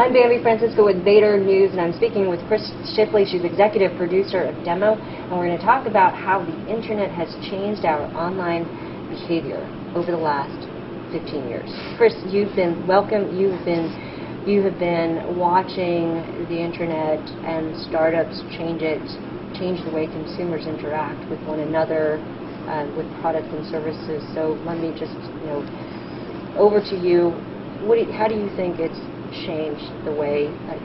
I'm Bambi Francisco with Vader News, and I'm speaking with Chris Shipley. She's executive producer of Demo, and we're going to talk about how the internet has changed our online behavior over the last 15 years. Chris, you've been welcome. You have been watching the internet and startups change the way consumers interact with one another, with products and services. So let me just, over to you. How do you think it's changed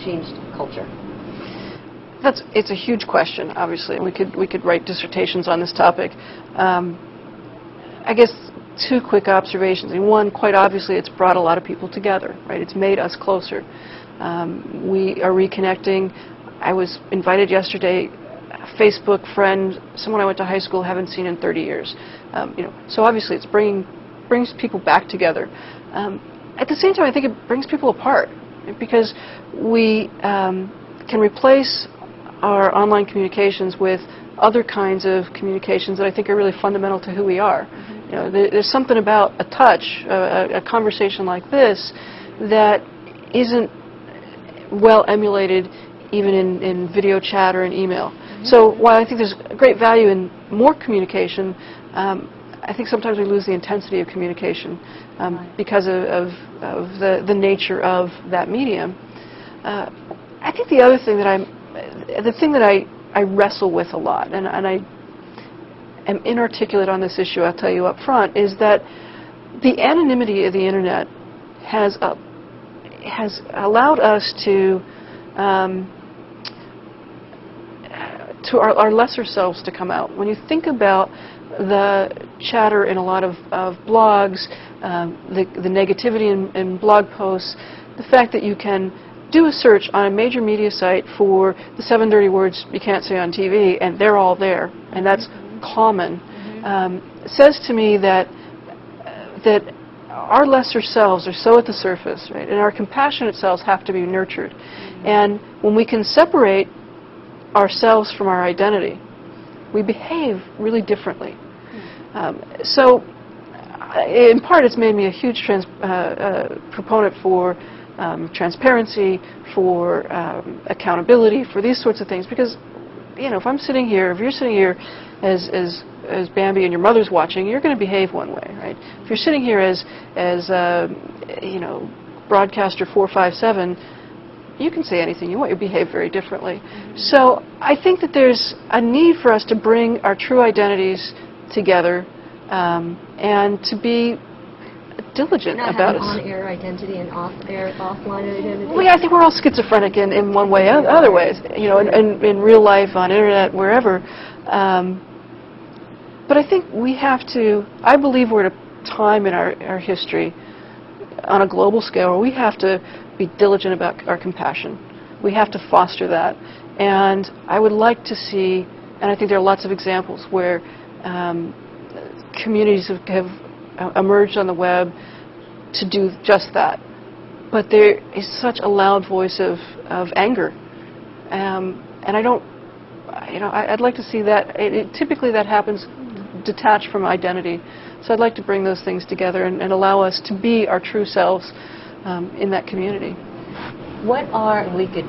changed culture? It's a huge question, obviously. We could write dissertations on this topic. I guess two quick observations. And one, quite obviously, it's brought a lot of people together, right? It's made us closer. We are reconnecting. I was invited yesterday, a Facebook friend, someone I went to high school, haven't seen in 30 years. So obviously it's brings people back together. At the same time, I think it brings people apart, because we can replace our online communications with other kinds of communications that I think are really fundamental to who we are. Mm-hmm. There's something about a touch, a conversation like this, that isn't well emulated even in video chat or in email. Mm-hmm. So while I think there's great value in more communication, I think sometimes we lose the intensity of communication because of the nature of that medium. I think the other thing that I wrestle with a lot, and I am inarticulate on this issue, I'll tell you up front, is that the anonymity of the internet has allowed us to our lesser selves to come out. When you think about the chatter in a lot of blogs, the negativity in blog posts, the fact that you can do a search on a major media site for the 7 dirty words you can't say on TV, and they're all there, and that's common, says to me that our lesser selves are so at the surface, right, and our compassionate selves have to be nurtured. And when we can separate ourselves from our identity, we behave really differently. So, in part, it's made me a huge proponent for transparency, for accountability, for these sorts of things. Because, if I'm sitting here, if you're sitting here as Bambi and your mother's watching, you're going to behave one way, right? If you're sitting here as broadcaster 457, you can say anything you want. You behave very differently. So I think that there's a need for us to bring our true identities together and to be diligent about it. On-air identity and off-air, offline identity. Well, I think we're all schizophrenic in one way, other ways. In real life, on internet, wherever. But I think we have to. I believe we're at a time in our history, on a global scale, where we have to be diligent about our compassion. We have to foster that. And I would like to see, and I think there are lots of examples where communities have emerged on the web to do just that. But there is such a loud voice of anger. And I'd like to see that. Typically that happens detached from identity. So I'd like to bring those things together and allow us to be our true selves in that community. We could,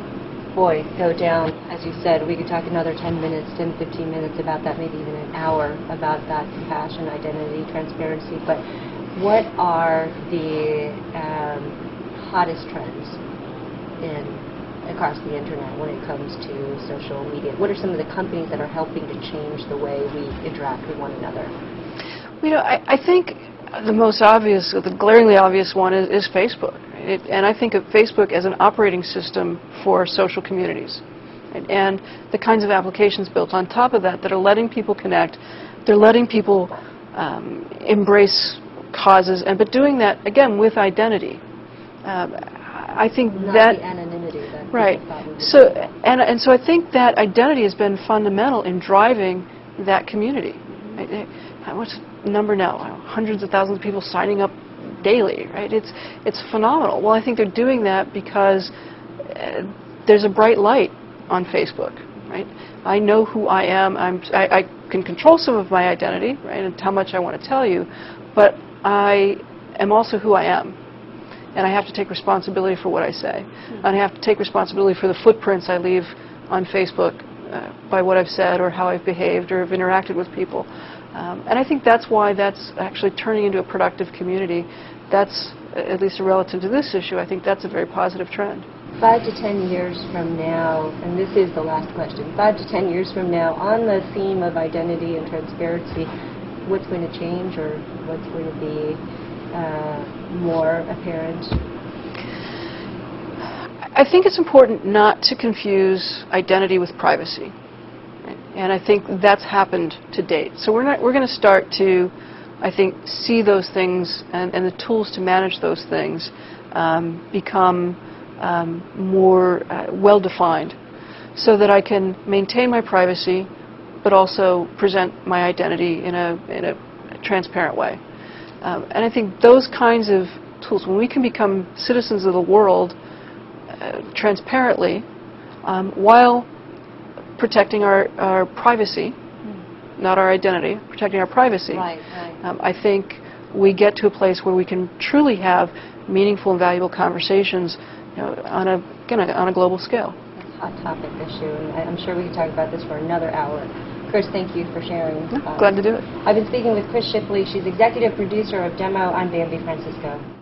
go down, as you said, we could talk another 10 minutes, 10, 15 minutes about that, maybe even an hour about that compassion, identity, transparency. But what are the hottest trends across the internet when it comes to social media? What are some of the companies that are helping to change the way we interact with one another? I think the most obvious, the glaringly obvious one is Facebook. And I think of Facebook as an operating system for social communities. And the kinds of applications built on top of that are letting people connect. They're letting people embrace causes, but doing that, again, with identity. I think not that the anonymity that right. So I think that identity has been fundamental in driving that community. What's the number now? Hundreds of thousands of people signing up daily, right? It's phenomenal. Well, I think they're doing that because there's a bright light on Facebook, right? I know who I am. I can control some of my identity, right, and how much I want to tell you, but I am also who I am. and I have to take responsibility for what I say. And I have to take responsibility for the footprints I leave on Facebook by what I've said or how I've behaved or have interacted with people. And I think that's why that's actually turning into a productive community. That's, at least relative to this issue, I think that's a very positive trend. 5 to 10 years from now, and this is the last question, 5 to 10 years from now, on the theme of identity and transparency, what's going to change or what's going to be more apparent? I think it's important not to confuse identity with privacy. Right? And I think that's happened to date. So we're going to start to, I think, see those things and the tools to manage those things become more well-defined, so that I can maintain my privacy but also present my identity in a transparent way. And I think those kinds of tools, when we can become citizens of the world transparently while protecting our privacy, not our identity, protecting our privacy, Right. I think we get to a place where we can truly have meaningful and valuable conversations, on a global scale. It's a hot topic issue, and I'm sure we could talk about this for another hour. Chris, thank you for sharing. Glad to do it. I've been speaking with Chris Shipley. She's executive producer of Demo on Bambi Francisco.